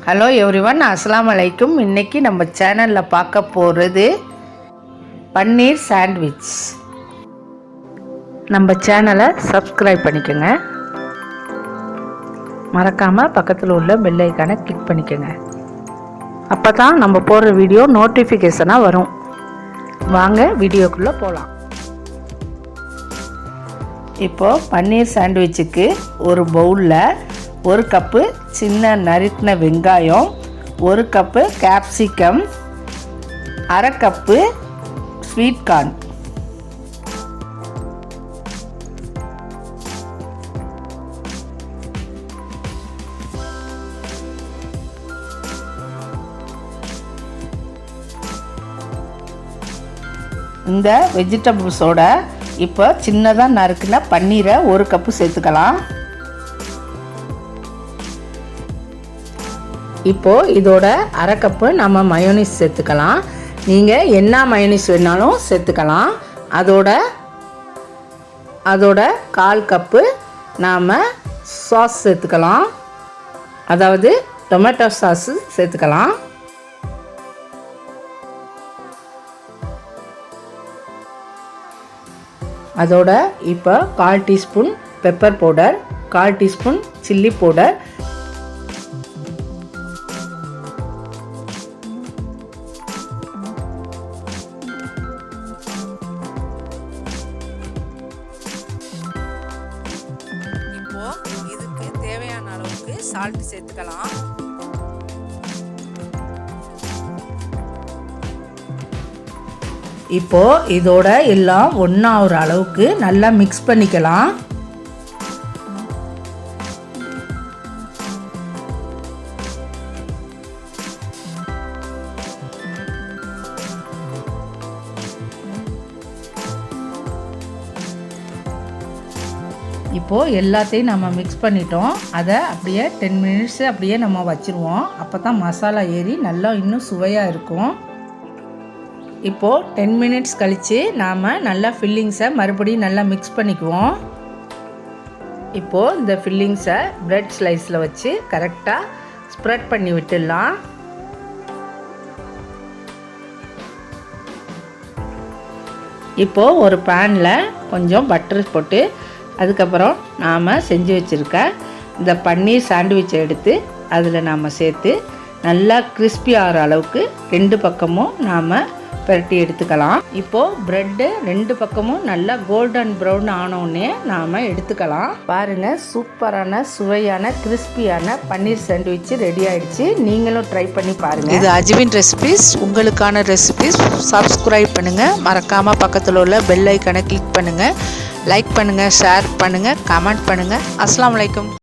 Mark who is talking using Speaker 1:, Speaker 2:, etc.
Speaker 1: Hello everyone, அஸ்ஸலாமு அலைக்கும். இன்றைக்கி நம்ம சேனலில் பார்க்க போகிறது பன்னீர் சாண்ட்விச். நம்ம சேனலை சப்ஸ்கிரைப் பண்ணிக்கோங்க. மறக்காமல் பக்கத்தில் உள்ள பெல் ஐக்கானை கிளிக் பண்ணிக்கோங்க. அப்போ தான் நம்ம போடுற வீடியோ நோட்டிஃபிகேஷனாக வரும். வாங்க வீடியோக்குள்ளே போகலாம். இப்போது பன்னீர் சாண்ட்விச்சுக்கு ஒரு பவுலில் 1 கப்பு சின்ன நறுக்கின வெங்காயம், 1 cup capsicum, 1/2 cup sweet corn, இந்த வெஜிடபிள்ஸோட இப்போ சின்னதாக நறுக்கின பன்னீரை 1 கப்பு சேர்த்துக்கலாம். இப்போது இதோட 1/2 கப்பு நம்ம மயோனீஸ் சேர்த்துக்கலாம். நீங்கள் என்ன மயோனீஸ் வேணாலும் சேர்த்துக்கலாம். அதோட 1/4 கப்பு நாம் சாஸ் சேர்த்துக்கலாம். அதாவது டொமேட்டோ சாஸு சேர்த்துக்கலாம். அதோட இப்போ 1/4 teaspoon pepper powder, 1/4 teaspoon chilli powder, இதுக்கு தேவையான அளவுக்கு சால்ட் சேர்த்துக்கலாம். இப்போ இதோட எல்லாம் ஒன்றாகிற அளவுக்கு நல்லா மிக்ஸ் பண்ணிக்கலாம். இப்போது எல்லாத்தையும் நம்ம மிக்ஸ் பண்ணிட்டோம். அதை அப்படியே 10 மினிட்ஸு அப்படியே நம்ம வச்சுருவோம். அப்போ தான் மசாலா ஏறி நல்லா இன்னும் சுவையாக இருக்கும். இப்போது 10 மினிட்ஸ் கழித்து நாம் நல்லா ஃபில்லிங்ஸை மறுபடியும் நல்லா மிக்ஸ் பண்ணிக்குவோம். இப்போது இந்த ஃபில்லிங்ஸை ப்ரெட் ஸ்லைஸில் வச்சு கரெக்டாக ஸ்ப்ரெட் பண்ணி விட்டுடலாம். இப்போது ஒரு பேனில் கொஞ்சம் பட்டர் போட்டு அதுக்கப்புறம் நாம் செஞ்சு வச்சுருக்க இந்த பன்னீர் சாண்ட்விச்சை எடுத்து அதில் நாம் சேர்த்து நல்லா கிறிஸ்பி ஆகிற அளவுக்கு 2 பக்கமும் நாம் பரட்டி எடுத்துக்கலாம். இப்போது ப்ரெட்டு 2 பக்கமும் நல்லா கோல்டன் ப்ரௌன் ஆனோடனே நாம் எடுத்துக்கலாம். பாருங்கள், சூப்பரான சுவையான கிறிஸ்பியான பன்னீர் சாண்ட்விச் ரெடி ஆகிடுச்சு. நீங்களும் ட்ரை பண்ணி பாருங்கள். இது அஜ்வின் ரெசிபீஸ். உங்களுக்கான ரெசிபீஸ் சப்ஸ்கிரைப் பண்ணுங்கள். மறக்காமல் பக்கத்தில் உள்ள பெல் ஐக்கானை கிளிக் பண்ணுங்கள். லைக் பண்ணுங்கள், ஷேர் பண்ணுங்கள், கமெண்ட் பண்ணுங்கள். அஸ்ஸலாமு அலைக்கும்.